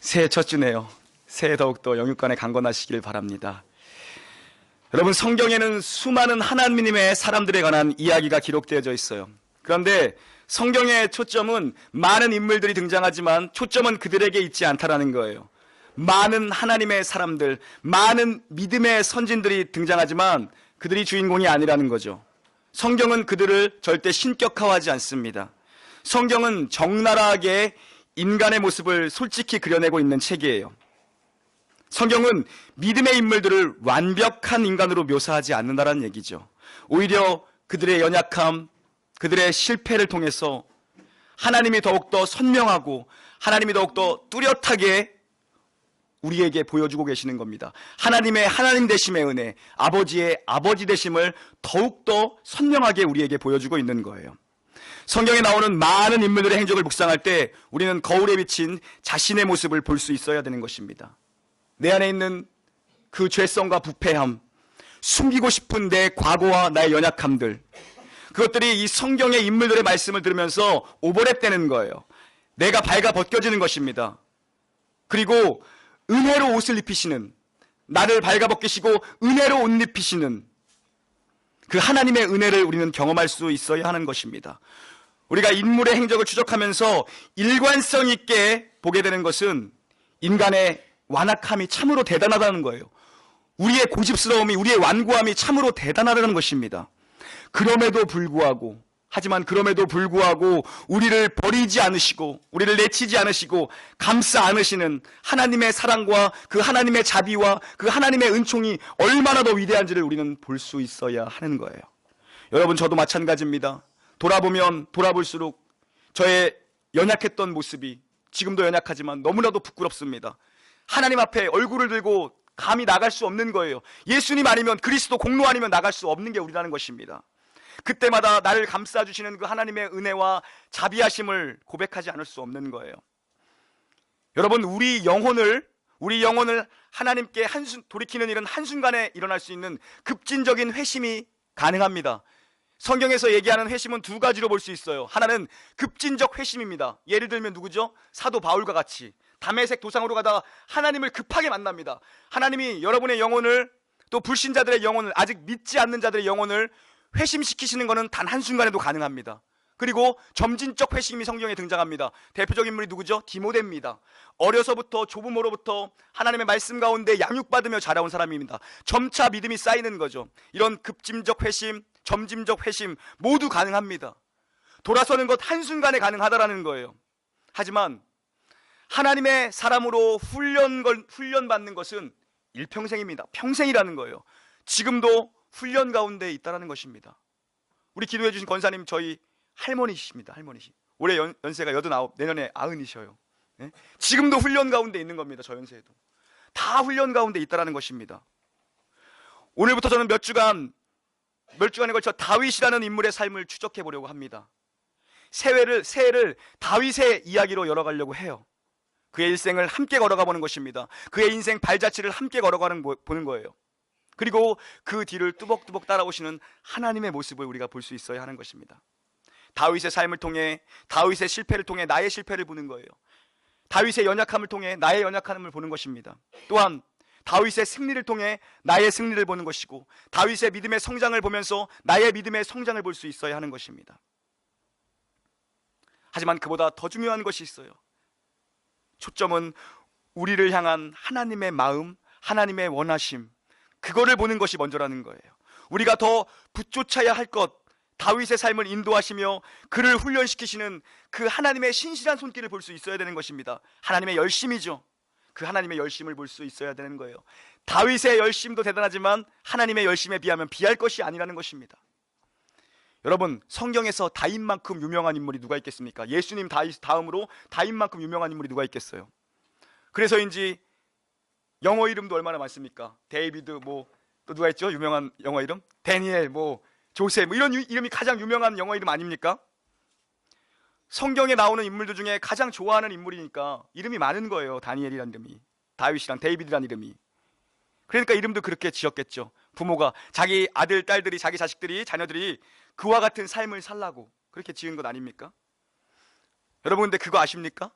새해 첫 주네요. 새해 더욱더 영육간에 강건하시길 바랍니다. 여러분, 성경에는 수많은 하나님의 사람들에 관한 이야기가 기록되어져 있어요. 그런데 성경의 초점은 많은 인물들이 등장하지만 초점은 그들에게 있지 않다라는 거예요. 많은 하나님의 사람들, 많은 믿음의 선진들이 등장하지만 그들이 주인공이 아니라는 거죠. 성경은 그들을 절대 신격화하지 않습니다. 성경은 적나라하게 인간의 모습을 솔직히 그려내고 있는 책이에요. 성경은 믿음의 인물들을 완벽한 인간으로 묘사하지 않는다는 얘기죠. 오히려 그들의 연약함, 그들의 실패를 통해서 하나님이 더욱더 선명하고 하나님이 더욱더 뚜렷하게 우리에게 보여주고 계시는 겁니다. 하나님의 하나님 되심의 은혜, 아버지의 아버지 되심을 더욱더 선명하게 우리에게 보여주고 있는 거예요. 성경에 나오는 많은 인물들의 행적을 묵상할 때 우리는 거울에 비친 자신의 모습을 볼 수 있어야 되는 것입니다. 내 안에 있는 그 죄성과 부패함, 숨기고 싶은 내 과거와 나의 연약함들, 그것들이 이 성경의 인물들의 말씀을 들으면서 오버랩되는 거예요. 내가 발가 벗겨지는 것입니다. 그리고 은혜로 옷을 입히시는, 나를 발가벗기시고 은혜로 옷 입히시는 그 하나님의 은혜를 우리는 경험할 수 있어야 하는 것입니다. 우리가 인물의 행적을 추적하면서 일관성 있게 보게 되는 것은 인간의 완악함이 참으로 대단하다는 거예요. 우리의 고집스러움이, 우리의 완고함이 참으로 대단하다는 것입니다. 그럼에도 불구하고, 그럼에도 불구하고 우리를 버리지 않으시고 우리를 내치지 않으시고 감싸 안으시는 하나님의 사랑과 그 하나님의 자비와 그 하나님의 은총이 얼마나 더 위대한지를 우리는 볼 수 있어야 하는 거예요. 여러분, 저도 마찬가지입니다. 돌아보면 돌아볼수록 저의 연약했던 모습이 지금도 연약하지만 너무나도 부끄럽습니다. 하나님 앞에 얼굴을 들고 감히 나갈 수 없는 거예요. 예수님 아니면, 그리스도 공로 아니면 나갈 수 없는 게 우리라는 것입니다. 그때마다 나를 감싸주시는 그 하나님의 은혜와 자비하심을 고백하지 않을 수 없는 거예요. 여러분, 우리 영혼을 하나님께 돌이키는 일은 한순간에 일어날 수 있는 급진적인 회심이 가능합니다. 성경에서 얘기하는 회심은 두 가지로 볼 수 있어요. 하나는 급진적 회심입니다. 예를 들면 누구죠? 사도 바울과 같이 다메섹 도상으로 가다가 하나님을 급하게 만납니다. 하나님이 여러분의 영혼을, 또 불신자들의 영혼을, 아직 믿지 않는 자들의 영혼을 회심시키시는 것은 단 한순간에도 가능합니다. 그리고 점진적 회심이 성경에 등장합니다. 대표적인 인물이 누구죠? 디모데입니다. 어려서부터 조부모로부터 하나님의 말씀 가운데 양육받으며 자라온 사람입니다. 점차 믿음이 쌓이는 거죠. 이런 급진적 회심, 점진적 회심 모두 가능합니다. 돌아서는 것 한순간에 가능하다라는 거예요. 하지만 하나님의 사람으로 훈련받는 것은 일평생입니다. 평생이라는 거예요. 지금도 훈련 가운데 있다는 것입니다. 우리 기도해 주신 권사님, 저희 할머니십니다. 할머니시. 올해 연세가 89, 내년에 90이셔요. 네? 지금도 훈련 가운데 있는 겁니다. 저 연세에도. 다 훈련 가운데 있다는 것입니다. 오늘부터 저는 몇 주간에 걸쳐 다윗이라는 인물의 삶을 추적해 보려고 합니다. 새해를 다윗의 이야기로 열어가려고 해요. 그의 일생을 함께 걸어가 보는 것입니다. 그의 인생 발자취를 함께 보는 거예요. 그리고 그 뒤를 뚜벅뚜벅 따라오시는 하나님의 모습을 우리가 볼 수 있어야 하는 것입니다. 다윗의 삶을 통해, 다윗의 실패를 통해 나의 실패를 보는 거예요. 다윗의 연약함을 통해 나의 연약함을 보는 것입니다. 또한 다윗의 승리를 통해 나의 승리를 보는 것이고, 다윗의 믿음의 성장을 보면서 나의 믿음의 성장을 볼 수 있어야 하는 것입니다. 하지만 그보다 더 중요한 것이 있어요. 초점은 우리를 향한 하나님의 마음, 하나님의 원하심, 그거를 보는 것이 먼저라는 거예요. 우리가 더 붙쫓아야 할 것, 다윗의 삶을 인도하시며 그를 훈련시키시는 그 하나님의 신실한 손길을 볼 수 있어야 되는 것입니다. 하나님의 열심이죠. 그 하나님의 열심을 볼 수 있어야 되는 거예요. 다윗의 열심도 대단하지만 하나님의 열심에 비하면 비할 것이 아니라는 것입니다. 여러분, 성경에서 다윗만큼 유명한 인물이 누가 있겠습니까? 예수님 다음으로 다윗만큼 유명한 인물이 누가 있겠어요? 그래서인지 영어 이름도 얼마나 많습니까? 데이비드, 또 누가 있죠? 유명한 영어 이름? 데니엘, 조세, 이런 이름이 가장 유명한 영어 이름 아닙니까? 성경에 나오는 인물들 중에 가장 좋아하는 인물이니까 이름이 많은 거예요. 다니엘이라는 이름이, 다윗이랑 데이비드라는 이름이. 그러니까 이름도 그렇게 지었겠죠. 부모가 자기 아들, 딸들이, 자기 자식들이, 자녀들이 그와 같은 삶을 살라고 그렇게 지은 것 아닙니까? 여러분, 근데 그거 아십니까?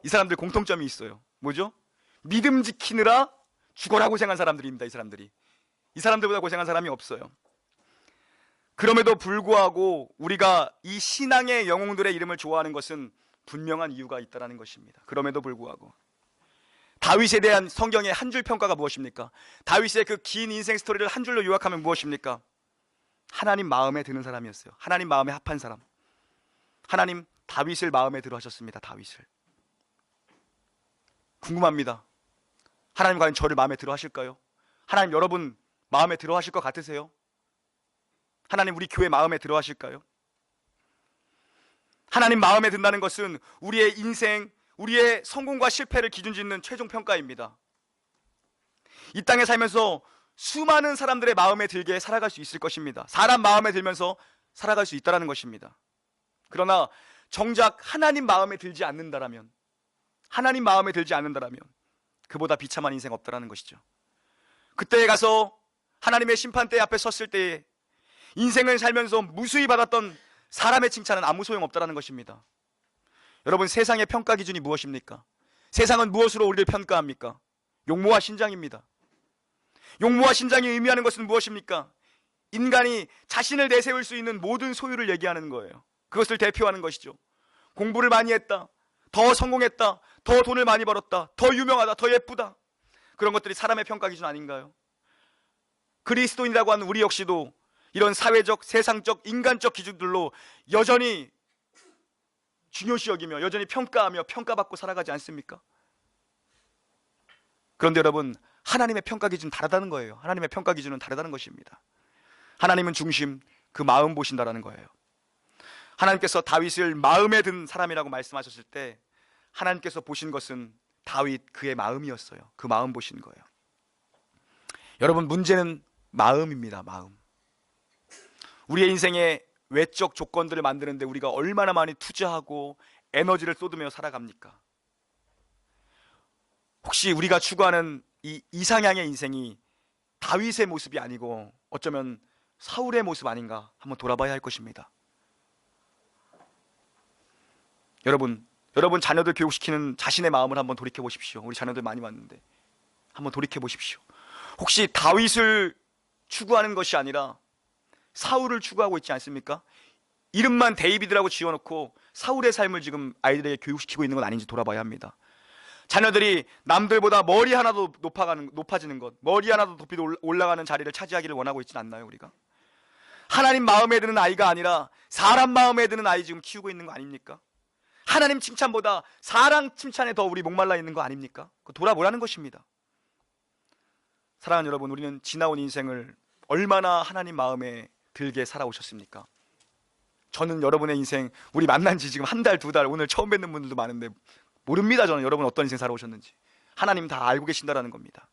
이 사람들 공통점이 있어요. 뭐죠? 믿음 지키느라 죽어라 고생한 사람들입니다. 이 사람들보다 고생한 사람이 없어요. 그럼에도 불구하고 우리가 이 신앙의 영웅들의 이름을 좋아하는 것은 분명한 이유가 있다는 것입니다. 그럼에도 불구하고 다윗에 대한 성경의 한 줄 평가가 무엇입니까? 다윗의 그 긴 인생 스토리를 한 줄로 요약하면 무엇입니까? 하나님 마음에 드는 사람이었어요. 하나님 마음에 합한 사람. 하나님 다윗을 마음에 들어 하셨습니다. 다윗을. 궁금합니다. 하나님 과연 저를 마음에 들어 하실까요? 하나님 여러분 마음에 들어 하실 것 같으세요? 하나님 우리 교회 마음에 들어 하실까요? 하나님 마음에 든다는 것은 우리의 인생, 우리의 성공과 실패를 기준 짓는 최종 평가입니다. 이 땅에 살면서 수많은 사람들의 마음에 들게 살아갈 수 있을 것입니다. 사람 마음에 들면서 살아갈 수 있다는 것입니다. 그러나 정작 하나님 마음에 들지 않는다라면, 그보다 비참한 인생 없다라는 것이죠. 그때에 가서 하나님의 심판대 앞에 섰을 때에 인생을 살면서 무수히 받았던 사람의 칭찬은 아무 소용없다라는 것입니다. 여러분, 세상의 평가 기준이 무엇입니까? 세상은 무엇으로 우리를 평가합니까? 용모와 신장입니다. 용모와 신장이 의미하는 것은 무엇입니까? 인간이 자신을 내세울 수 있는 모든 소유를 얘기하는 거예요. 그것을 대표하는 것이죠. 공부를 많이 했다, 더 성공했다, 더 돈을 많이 벌었다, 더 유명하다, 더 예쁘다, 그런 것들이 사람의 평가 기준 아닌가요? 그리스도인이라고 하는 우리 역시도 이런 사회적, 세상적, 인간적 기준들로 여전히 중요시 여기며 여전히 평가하며 평가받고 살아가지 않습니까? 그런데 여러분, 하나님의 평가 기준은 다르다는 거예요. 하나님의 평가 기준은 다르다는 것입니다. 하나님은 중심, 그 마음 보신다라는 거예요. 하나님께서 다윗을 마음에 든 사람이라고 말씀하셨을 때 하나님께서 보신 것은 다윗 그의 마음이었어요. 그 마음 보신 거예요. 여러분, 문제는 마음입니다. 마음. 우리의 인생의 외적 조건들을 만드는데 우리가 얼마나 많이 투자하고 에너지를 쏟으며 살아갑니까? 혹시 우리가 추구하는 이 이상향의 인생이 다윗의 모습이 아니고 어쩌면 사울의 모습 아닌가 한번 돌아봐야 할 것입니다. 여러분 자녀들 교육시키는 자신의 마음을 한번 돌이켜 보십시오. 우리 자녀들 많이 왔는데 한번 돌이켜 보십시오. 혹시 다윗을 추구하는 것이 아니라 사울을 추구하고 있지 않습니까? 이름만 데이비드라고 지어놓고 사울의 삶을 지금 아이들에게 교육시키고 있는 건 아닌지 돌아봐야 합니다. 자녀들이 남들보다 머리 하나도 높아지는 것, 머리 하나도 높이 올라가는 자리를 차지하기를 원하고 있지는 않나요? 우리가 하나님 마음에 드는 아이가 아니라 사람 마음에 드는 아이 지금 키우고 있는 거 아닙니까? 하나님 칭찬보다 사람 칭찬에 더 우리 목말라 있는 거 아닙니까? 그거 돌아보라는 것입니다. 사랑하는 여러분, 우리는 지나온 인생을 얼마나 하나님 마음에 들게 살아오셨습니까? 저는 여러분의 인생, 우리 만난 지 지금 한 달, 두 달, 오늘 처음 뵙는 분들도 많은데 모릅니다. 저는 여러분 어떤 인생 살아오셨는지. 하나님 다 알고 계신다라는 겁니다.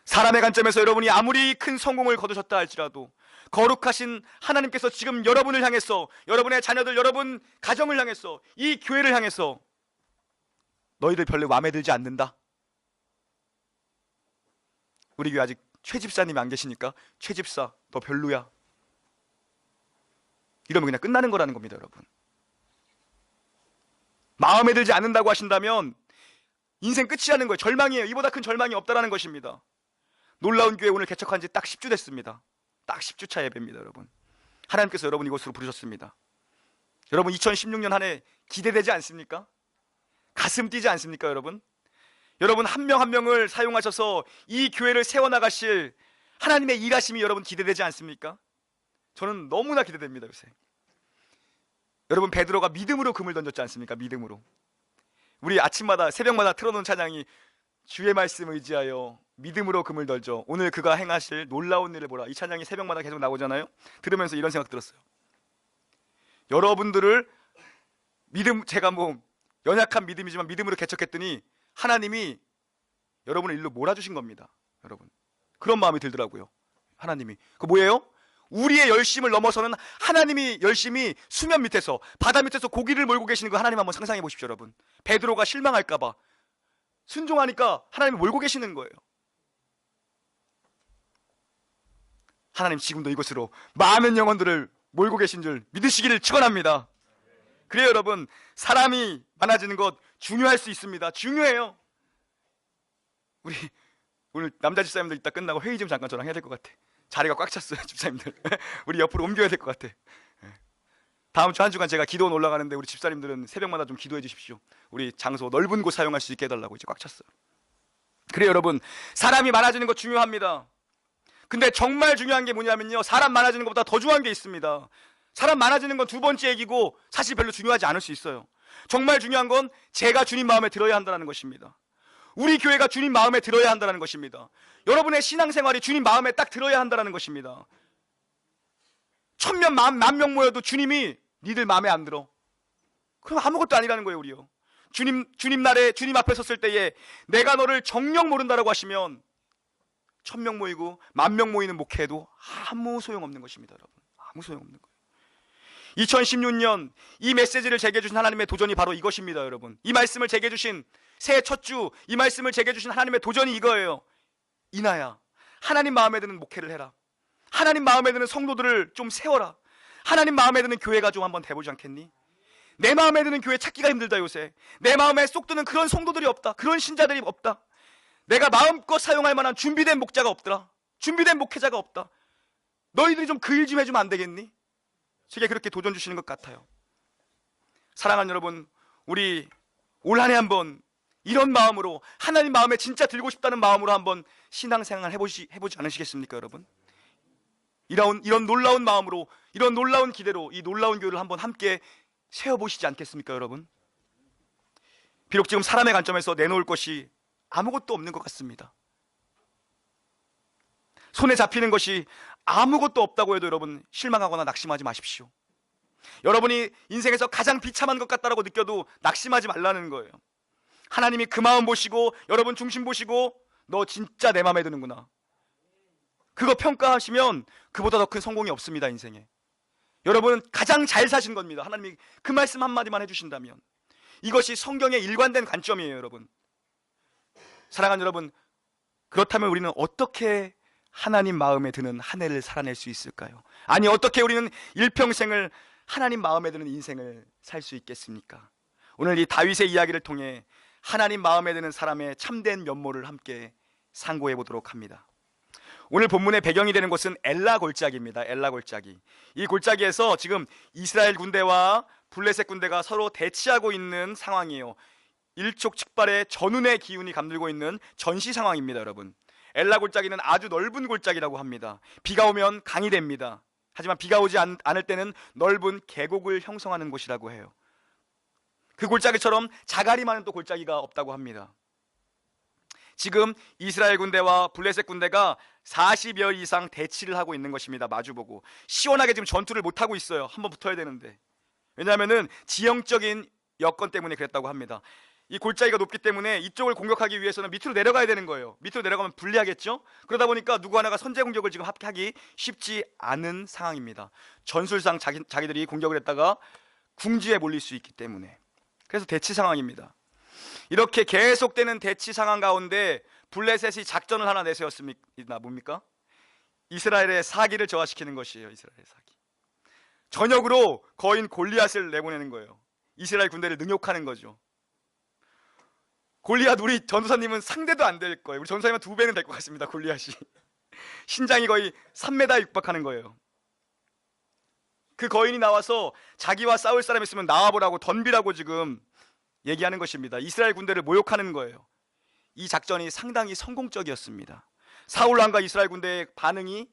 사람의 관점에서 여러분이 아무리 큰 성공을 거두셨다 할지라도 거룩하신 하나님께서 지금 여러분을 향해서, 여러분의 자녀들, 여러분 가정을 향해서, 이 교회를 향해서 너희들 별로 마음에 들지 않는다. 우리 교회 아직 최 집사님이 안 계시니까 최 집사 너 별로야, 이러면 그냥 끝나는 거라는 겁니다. 여러분, 마음에 들지 않는다고 하신다면 인생 끝이라는 거예요. 절망이에요. 이보다 큰 절망이 없다라는 것입니다. 놀라운 교회 오늘 개척한 지 딱 10주 됐습니다. 딱 10주 차 예배입니다. 여러분, 하나님께서 여러분 이곳으로 부르셨습니다. 여러분 2016년 한 해 기대되지 않습니까? 가슴 뛰지 않습니까? 여러분 한 명 한 명을 사용하셔서 이 교회를 세워나가실 하나님의 일하심이 여러분 기대되지 않습니까? 저는 너무나 기대됩니다. 요새 여러분, 베드로가 믿음으로 금을 던졌지 않습니까? 믿음으로. 우리 아침마다 새벽마다 틀어놓은 찬양이 주의 말씀 의지하여 믿음으로 금을 던져 오늘 그가 행하실 놀라운 일을 보라. 이 찬양이 새벽마다 계속 나오잖아요. 들으면서 이런 생각 들었어요. 여러분들을 제가 연약한 믿음이지만 믿음으로 개척했더니 하나님이 여러분을 일로 몰아주신 겁니다. 여러분, 그런 마음이 들더라고요. 하나님이 그 뭐예요? 우리의 열심을 넘어서는 하나님이 열심히 수면 밑에서, 바다 밑에서 고기를 몰고 계시는 거 하나님 한번 상상해 보십시오. 여러분, 베드로가 실망할까봐 순종하니까 하나님이 몰고 계시는 거예요. 하나님 지금도 이곳으로 많은 영혼들을 몰고 계신 줄 믿으시기를 축원합니다. 그래요, 여러분. 사람이 많아지는 것 중요할 수 있습니다. 중요해요. 우리 오늘 남자 집사님들 이따 끝나고 회의 좀 잠깐 저랑 해야 될 것 같아. 자리가 꽉 찼어요, 집사님들. 우리 옆으로 옮겨야 될 것 같아. 다음 주 한 주간 제가 기도원 올라가는데 우리 집사님들은 새벽마다 좀 기도해 주십시오. 우리 장소 넓은 곳 사용할 수 있게 해달라고. 이제 꽉 찼어요. 그래요, 여러분. 사람이 많아지는 거 중요합니다. 근데 정말 중요한 게 뭐냐면요, 사람 많아지는 것보다 더 중요한 게 있습니다. 사람 많아지는 건 두 번째 얘기고 사실 별로 중요하지 않을 수 있어요. 정말 중요한 건 제가 주님 마음에 들어야 한다는 것입니다. 우리 교회가 주님 마음에 들어야 한다는 것입니다. 여러분의 신앙생활이 주님 마음에 딱 들어야 한다는 것입니다. 1000명, 10,000명 모여도 주님이 니들 마음에 안 들어, 그럼 아무것도 아니라는 거예요. 우리요, 주님 날에 주님 앞에 섰을 때에 내가 너를 정녕 모른다라고 하시면 1000명 모이고 10,000명 모이는 목회에도 아무 소용없는 것입니다. 여러분, 아무 소용없는 거예요. 2016년 이 메시지를 제게 주신 하나님의 도전이 바로 이것입니다. 여러분, 이 말씀을 제게 주신 새해 첫 주, 이 말씀을 제게 주신 하나님의 도전이 이거예요. 이나야, 하나님 마음에 드는 목회를 해라. 하나님 마음에 드는 성도들을 좀 세워라. 하나님 마음에 드는 교회가 좀 한번 돼보지 않겠니? 내 마음에 드는 교회 찾기가 힘들다 요새. 내 마음에 쏙 드는 그런 성도들이 없다. 그런 신자들이 없다. 내가 마음껏 사용할 만한 준비된 목자가 없더라. 준비된 목회자가 없다. 너희들이 좀 그 일 좀 해주면 안 되겠니? 제게 그렇게 도전 주시는 것 같아요. 사랑하는 여러분, 우리 올 한 해 한번 이런 마음으로, 하나님 마음에 진짜 들고 싶다는 마음으로 한번 신앙생활 해보지 않으시겠습니까, 여러분? 이런 놀라운 마음으로, 이런 놀라운 기대로 이 놀라운 교회를 한번 함께 세워보시지 않겠습니까, 여러분? 비록 지금 사람의 관점에서 내놓을 것이 아무것도 없는 것 같습니다. 손에 잡히는 것이 아무것도 없다고 해도 여러분 실망하거나 낙심하지 마십시오. 여러분이 인생에서 가장 비참한 것 같다라고 느껴도 낙심하지 말라는 거예요. 하나님이 그 마음 보시고 여러분 중심 보시고 너 진짜 내 마음에 드는구나, 그거 평가하시면 그보다 더 큰 성공이 없습니다, 인생에. 여러분은 가장 잘 사신 겁니다. 하나님이 그 말씀 한마디만 해주신다면. 이것이 성경의 일관된 관점이에요, 여러분. 사랑하는 여러분, 그렇다면 우리는 어떻게 하나님 마음에 드는 한 해를 살아낼 수 있을까요? 아니, 어떻게 우리는 일평생을 하나님 마음에 드는 인생을 살 수 있겠습니까? 오늘 이 다윗의 이야기를 통해 하나님 마음에 드는 사람의 참된 면모를 함께 상고해 보도록 합니다. 오늘 본문의 배경이 되는 곳은 엘라 골짜기입니다. 엘라 골짜기. 이 골짜기에서 지금 이스라엘 군대와 블레셋 군대가 서로 대치하고 있는 상황이에요. 일촉즉발의 전운의 기운이 감돌고 있는 전시 상황입니다, 여러분. 엘라 골짜기는 아주 넓은 골짜기라고 합니다. 비가 오면 강이 됩니다. 하지만 비가 오지 않을 때는 넓은 계곡을 형성하는 곳이라고 해요. 그 골짜기처럼 자갈이 많은 또 골짜기가 없다고 합니다. 지금 이스라엘 군대와 블레셋 군대가 40여 이상 대치를 하고 있는 것입니다. 마주보고 시원하게 지금 전투를 못하고 있어요. 한번 붙어야 되는데. 왜냐하면 지형적인 여건 때문에 그랬다고 합니다. 이 골짜기가 높기 때문에 이쪽을 공격하기 위해서는 밑으로 내려가야 되는 거예요. 밑으로 내려가면 불리하겠죠. 그러다 보니까 누구 하나가 선제 공격을 지금 하기 쉽지 않은 상황입니다. 전술상 자기들이 공격을 했다가 궁지에 몰릴 수 있기 때문에. 그래서 대치 상황입니다. 이렇게 계속되는 대치 상황 가운데 블레셋이 작전을 하나 내세웠습니다. 뭡니까? 이스라엘의 사기를 저하시키는 것이에요. 이스라엘의 사기. 전역으로 거인 골리앗을 내보내는 거예요. 이스라엘 군대를 능욕하는 거죠. 골리앗, 우리 전도사님은 상대도 안 될 거예요. 우리 전도사님은 2배는 될 것 같습니다. 골리앗이 신장이 거의 3m 육박하는 거예요. 그 거인이 나와서 자기와 싸울 사람 있으면 나와보라고, 덤비라고 지금 얘기하는 것입니다. 이스라엘 군대를 모욕하는 거예요. 이 작전이 상당히 성공적이었습니다. 사울 왕과 이스라엘 군대의 반응이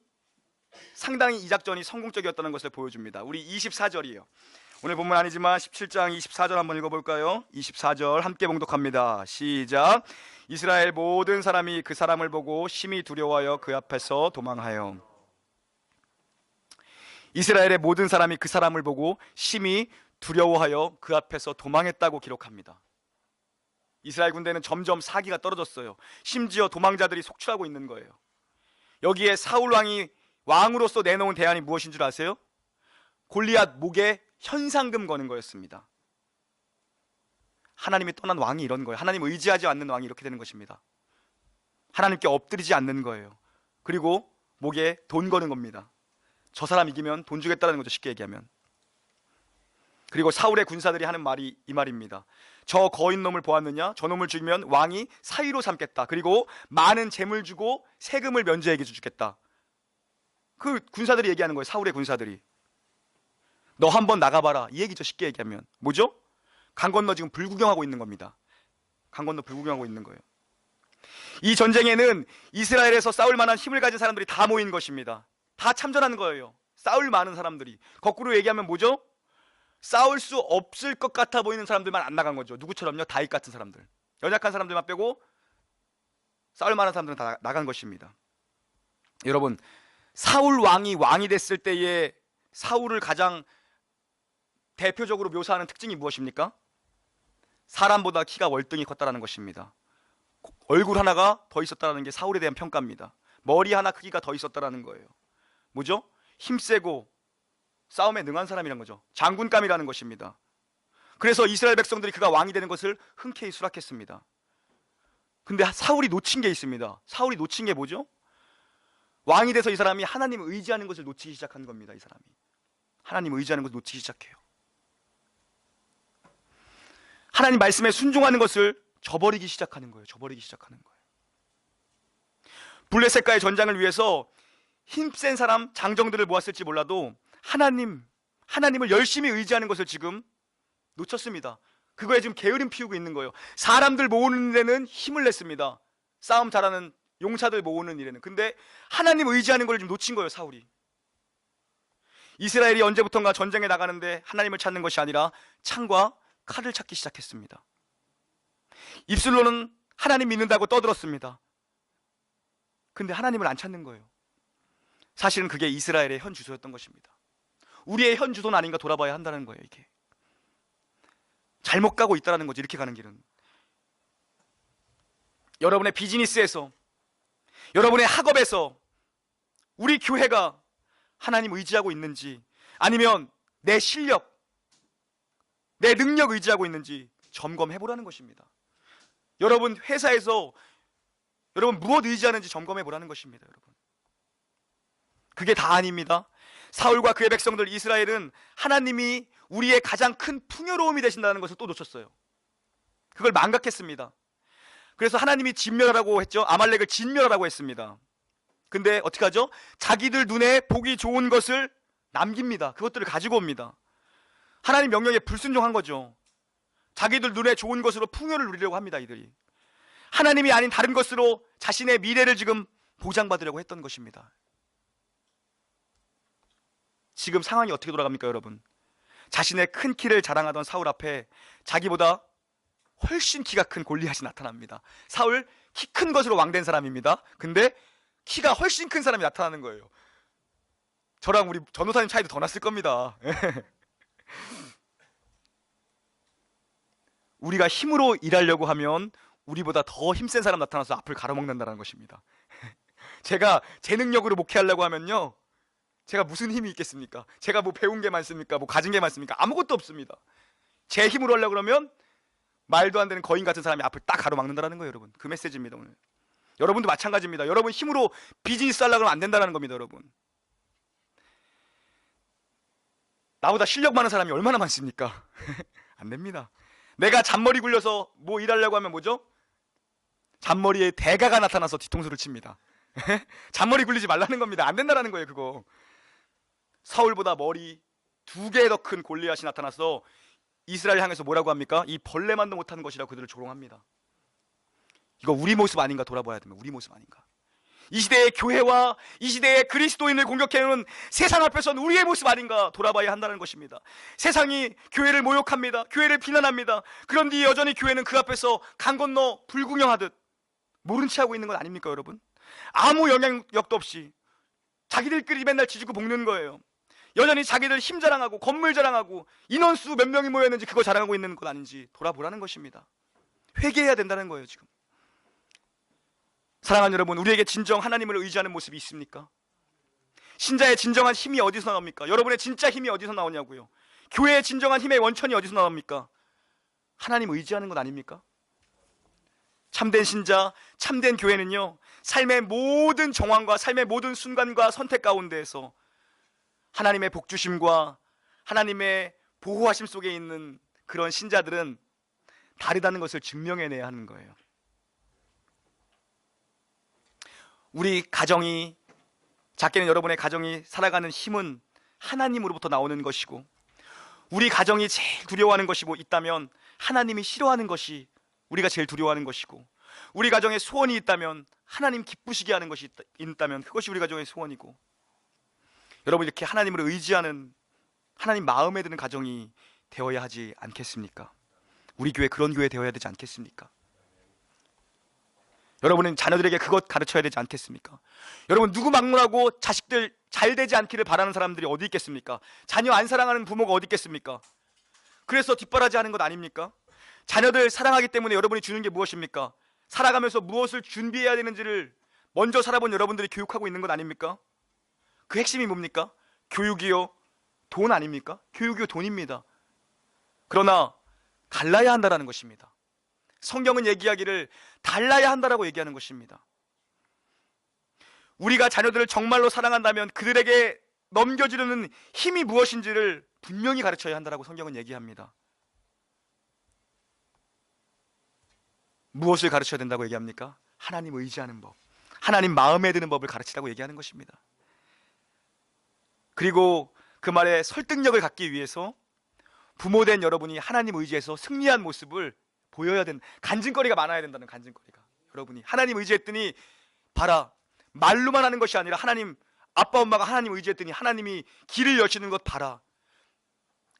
상당히 이 작전이 성공적이었다는 것을 보여줍니다. 우리 24절이에요. 오늘 본문 아니지만 17장 24절 한번 읽어볼까요? 24절 함께 봉독합니다. 시작. 이스라엘 모든 사람이 그 사람을 보고 심히 두려워하여 그 앞에서 도망하여. 이스라엘의 모든 사람이 그 사람을 보고 심히 두려워하여 그 앞에서 도망했다고 기록합니다. 이스라엘 군대는 점점 사기가 떨어졌어요. 심지어 도망자들이 속출하고 있는 거예요. 여기에 사울 왕이 왕으로서 내놓은 대안이 무엇인 줄 아세요? 골리앗 목에 현상금 거는 거였습니다. 하나님이 떠난 왕이 이런 거예요. 하나님 의지하지 않는 왕이 이렇게 되는 것입니다. 하나님께 엎드리지 않는 거예요. 그리고 목에 돈 거는 겁니다. 저 사람 이기면 돈 주겠다는 거죠, 쉽게 얘기하면. 그리고 사울의 군사들이 하는 말이 이 말입니다. 저 거인 놈을 보았느냐? 저 놈을 죽이면 왕이 사위로 삼겠다. 그리고 많은 재물 주고 세금을 면제하게 주겠다. 그 군사들이 얘기하는 거예요. 사울의 군사들이. 너 한번 나가봐라, 이 얘기죠. 쉽게 얘기하면 뭐죠? 강 건너 지금 불구경하고 있는 겁니다. 강 건너 불구경하고 있는 거예요. 이 전쟁에는 이스라엘에서 싸울 만한 힘을 가진 사람들이 다 모인 것입니다. 다 참전하는 거예요. 싸울 많은 사람들이. 거꾸로 얘기하면 뭐죠? 싸울 수 없을 것 같아 보이는 사람들만 안 나간 거죠. 누구처럼요? 다윗 같은 사람들, 연약한 사람들만 빼고 싸울 만한 사람들은 다 나간 것입니다. 여러분, 사울 왕이 됐을 때에 사울을 가장 대표적으로 묘사하는 특징이 무엇입니까? 사람보다 키가 월등히 컸다라는 것입니다. 얼굴 하나가 더 있었다는 게 사울에 대한 평가입니다. 머리 하나 크기가 더 있었다라는 거예요. 뭐죠? 힘세고 싸움에 능한 사람이라는 거죠. 장군감이라는 것입니다. 그래서 이스라엘 백성들이 그가 왕이 되는 것을 흔쾌히 수락했습니다. 근데 사울이 놓친 게 있습니다. 사울이 놓친 게 뭐죠? 왕이 돼서 이 사람이 하나님을 의지하는 것을 놓치기 시작한 겁니다. 이 사람이 하나님을 의지하는 것을 놓치기 시작해요. 하나님 말씀에 순종하는 것을 저버리기 시작하는 거예요. 저버리기 시작하는 거예요. 블레셋과의 전장을 위해서 힘센 사람, 장정들을 모았을지 몰라도 하나님을 열심히 의지하는 것을 지금 놓쳤습니다. 그거에 지금 게으름 피우고 있는 거예요. 사람들 모으는 데는 힘을 냈습니다. 싸움 잘하는 용사들 모으는 일에는. 근데 하나님 의지하는 걸 지금 놓친 거예요, 사울이. 이스라엘이 언제부턴가 전쟁에 나가는데 하나님을 찾는 것이 아니라 창과 칼을 찾기 시작했습니다. 입술로는 하나님 믿는다고 떠들었습니다. 근데 하나님을 안 찾는 거예요. 사실은 그게 이스라엘의 현 주소였던 것입니다. 우리의 현 주소는 아닌가 돌아봐야 한다는 거예요. 이게 잘못 가고 있다는 거죠. 이렇게 가는 길은. 여러분의 비즈니스에서, 여러분의 학업에서 우리 교회가 하나님 의지하고 있는지, 아니면 내 실력, 내 능력 의지하고 있는지 점검해 보라는 것입니다. 여러분 회사에서 여러분 무엇 의지하는지 점검해 보라는 것입니다. 여러분, 그게 다 아닙니다. 사울과 그의 백성들 이스라엘은 하나님이 우리의 가장 큰 풍요로움이 되신다는 것을 또 놓쳤어요. 그걸 망각했습니다. 그래서 하나님이 진멸하라고 했죠. 아말렉을 진멸하라고 했습니다. 근데 어떻게 하죠? 자기들 눈에 보기 좋은 것을 남깁니다. 그것들을 가지고 옵니다. 하나님 명령에 불순종한 거죠. 자기들 눈에 좋은 것으로 풍요를 누리려고 합니다. 이들이 하나님이 아닌 다른 것으로 자신의 미래를 지금 보장받으려고 했던 것입니다. 지금 상황이 어떻게 돌아갑니까, 여러분? 자신의 큰 키를 자랑하던 사울 앞에 자기보다 훨씬 키가 큰 골리앗이 나타납니다. 사울 키 큰 것으로 왕된 사람입니다. 근데 키가 훨씬 큰 사람이 나타나는 거예요. 저랑 우리 전도사님 차이도 더 났을 겁니다. 우리가 힘으로 일하려고 하면 우리보다 더 힘센 사람 나타나서 앞을 가로막는다는 것입니다. 제가 제 능력으로 목회하려고 하면요, 제가 무슨 힘이 있겠습니까? 제가 뭐 배운 게 많습니까? 뭐 가진 게 많습니까? 아무것도 없습니다. 제 힘으로 하려고 그러면 말도 안 되는 거인 같은 사람이 앞을 딱 가로막는다는 거예요. 여러분, 그 메시지입니다. 오늘 여러분도 마찬가지입니다. 여러분 힘으로 비즈니스 하려고 하면 안 된다는 겁니다. 여러분, 나보다 실력 많은 사람이 얼마나 많습니까? 안 됩니다. 내가 잔머리 굴려서 뭐 일하려고 하면 뭐죠? 잔머리에 대가가 나타나서 뒤통수를 칩니다. 잔머리 굴리지 말라는 겁니다. 안 된다는 거예요. 그거 사울보다 머리 2개 더 큰 골리앗이 나타나서 이스라엘 향해서 뭐라고 합니까? 이 벌레만도 못하는 것이라고 그들을 조롱합니다. 이거 우리 모습 아닌가 돌아봐야 됩니다. 우리 모습 아닌가. 이 시대의 교회와 이 시대의 그리스도인을 공격해오는 세상 앞에서는 우리의 모습 아닌가 돌아봐야 한다는 것입니다. 세상이 교회를 모욕합니다. 교회를 비난합니다. 그런데 여전히 교회는 그 앞에서 강 건너 불구경하듯 모른 체 하고 있는 건 아닙니까, 여러분? 아무 영향력도 없이 자기들끼리 맨날 지지고 볶는 거예요. 여전히 자기들 힘 자랑하고 건물 자랑하고 인원수 몇 명이 모였는지 그거 자랑하고 있는 것 아닌지 돌아보라는 것입니다. 회개해야 된다는 거예요. 지금 사랑하는 여러분, 우리에게 진정 하나님을 의지하는 모습이 있습니까? 신자의 진정한 힘이 어디서 나옵니까? 여러분의 진짜 힘이 어디서 나오냐고요? 교회의 진정한 힘의 원천이 어디서 나옵니까? 하나님 의지하는 것 아닙니까? 참된 신자, 참된 교회는요, 삶의 모든 정황과 삶의 모든 순간과 선택 가운데에서 하나님의 복주심과 하나님의 보호하심 속에 있는 그런 신자들은 다르다는 것을 증명해내야 하는 거예요. 우리 가정이, 작게는 여러분의 가정이 살아가는 힘은 하나님으로부터 나오는 것이고, 우리 가정이 제일 두려워하는 것이 뭐 있다면 하나님이 싫어하는 것이 우리가 제일 두려워하는 것이고, 우리 가정에 소원이 있다면 하나님 기쁘시게 하는 것이 있다면 그것이 우리 가정의 소원이고, 여러분 이렇게 하나님을 의지하는, 하나님 마음에 드는 가정이 되어야 하지 않겠습니까? 우리 교회 그런 교회 되어야 되지 않겠습니까? 여러분은 자녀들에게 그것 가르쳐야 되지 않겠습니까? 여러분 누구 막론하고 자식들 잘 되지 않기를 바라는 사람들이 어디 있겠습니까? 자녀 안 사랑하는 부모가 어디 있겠습니까? 그래서 뒷바라지하는 것 아닙니까? 자녀들 사랑하기 때문에 여러분이 주는 게 무엇입니까? 살아가면서 무엇을 준비해야 되는지를 먼저 살아본 여러분들이 교육하고 있는 것 아닙니까? 그 핵심이 뭡니까? 교육이요, 돈 아닙니까? 교육이요, 돈입니다. 그러나 갈라야 한다라는 것입니다. 성경은 얘기하기를 달라야 한다라고 얘기하는 것입니다. 우리가 자녀들을 정말로 사랑한다면 그들에게 넘겨주려는 힘이 무엇인지를 분명히 가르쳐야 한다라고 성경은 얘기합니다. 무엇을 가르쳐야 된다고 얘기합니까? 하나님 의지하는 법, 하나님 마음에 드는 법을 가르치라고 얘기하는 것입니다. 그리고 그 말에 설득력을 갖기 위해서 부모된 여러분이 하나님 의지해서 승리한 모습을 보여야 된다. 간증거리가 많아야 된다는, 간증거리가. 여러분이 하나님 의지했더니 봐라, 말로만 하는 것이 아니라 하나님, 아빠 엄마가 하나님 의지했더니 하나님이 길을 여시는 것 봐라.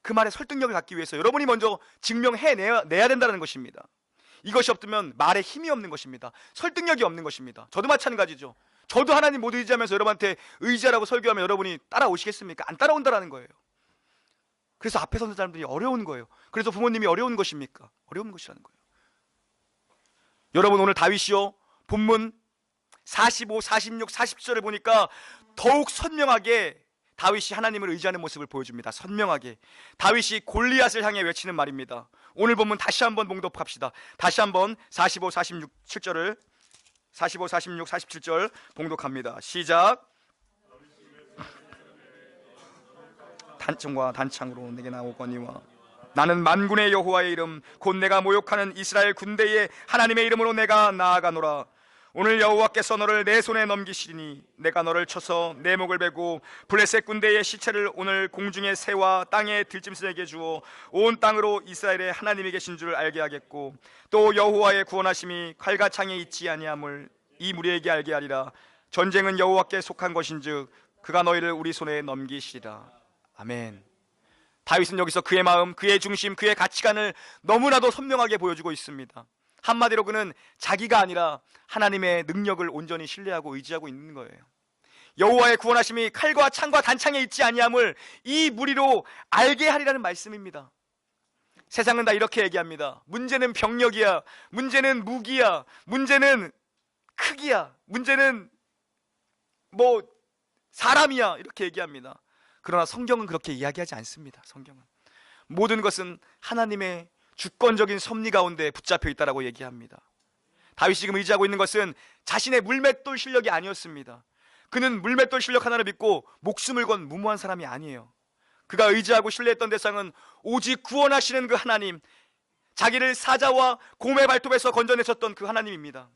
그 말에 설득력을 갖기 위해서 여러분이 먼저 증명해내야 된다는 것입니다. 이것이 없으면 말에 힘이 없는 것입니다. 설득력이 없는 것입니다. 저도 마찬가지죠. 저도 하나님 못 의지하면서 여러분한테 의지하라고 설교하면 여러분이 따라오시겠습니까? 안 따라온다라는 거예요. 그래서 앞에 서는 사람들이 어려운 거예요. 그래서 부모님이 어려운 것입니까? 어려운 것이라는 거예요. 여러분 오늘 다윗이요, 본문 45, 46, 47절을 보니까 더욱 선명하게 다윗이 하나님을 의지하는 모습을 보여줍니다. 선명하게 다윗이 골리앗을 향해 외치는 말입니다. 오늘 본문 다시 한번 봉독합시다. 다시 한번 45, 46, 7절을 45, 46, 47절 봉독합니다. 시작. 단청과 단창으로 내게 나오거니와 나는 만군의 여호와의 이름 곧 내가 모욕하는 이스라엘 군대의 하나님의 이름으로 내가 나아가노라. 오늘 여호와께서 너를 내 손에 넘기시리니 내가 너를 쳐서 내 목을 베고 블레셋 군대의 시체를 오늘 공중의 새와 땅의 들짐승에게 주어 온 땅으로 이스라엘의 하나님이 계신 줄 알게 하겠고 또 여호와의 구원하심이 칼과 창에 있지 아니함을 이 무리에게 알게 하리라. 전쟁은 여호와께 속한 것인즉 그가 너희를 우리 손에 넘기시리라. 아멘. 다윗은 여기서 그의 마음, 그의 중심, 그의 가치관을 너무나도 선명하게 보여주고 있습니다. 한마디로 그는 자기가 아니라 하나님의 능력을 온전히 신뢰하고 의지하고 있는 거예요. 여호와의 구원하심이 칼과 창과 단창에 있지 아니함을 이 무리로 알게 하리라는 말씀입니다. 세상은 다 이렇게 얘기합니다. 문제는 병력이야, 문제는 무기야, 문제는 크기야, 문제는 뭐 사람이야, 이렇게 얘기합니다. 그러나 성경은 그렇게 이야기하지 않습니다. 성경은 모든 것은 하나님의 주권적인 섭리 가운데 붙잡혀 있다라고 얘기합니다. 다윗이 지금 의지하고 있는 것은 자신의 물맷돌 실력이 아니었습니다. 그는 물맷돌 실력 하나를 믿고 목숨을 건 무모한 사람이 아니에요. 그가 의지하고 신뢰했던 대상은 오직 구원하시는 그 하나님, 자기를 사자와 곰의 발톱에서 건져내셨던 그 하나님입니다.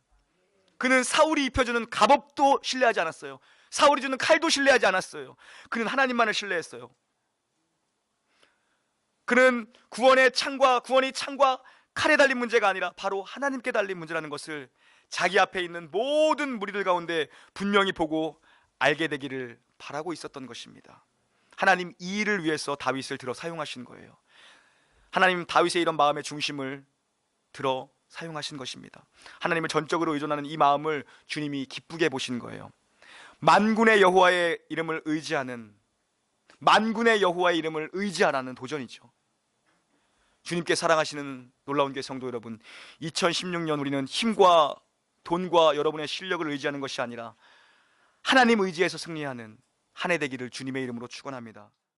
그는 사울이 입혀주는 갑옷도 신뢰하지 않았어요. 사울이 주는 칼도 신뢰하지 않았어요. 그는 하나님만을 신뢰했어요. 그는 구원이 창과 칼에 달린 문제가 아니라 바로 하나님께 달린 문제라는 것을 자기 앞에 있는 모든 무리들 가운데 분명히 보고 알게 되기를 바라고 있었던 것입니다. 하나님 이 일을 위해서 다윗을 들어 사용하신 거예요. 하나님 다윗의 이런 마음의 중심을 들어 사용하신 것입니다. 하나님을 전적으로 의존하는 이 마음을 주님이 기쁘게 보신 거예요. 만군의 여호와의 이름을 의지하는, 만군의 여호와의 이름을 의지하라는 도전이죠. 주님께 사랑하시는 놀라운 교회 성도 여러분, 2016년 우리는 힘과 돈과 여러분의 실력을 의지하는 것이 아니라 하나님 의지해서 승리하는 한 해 되기를 주님의 이름으로 축원합니다.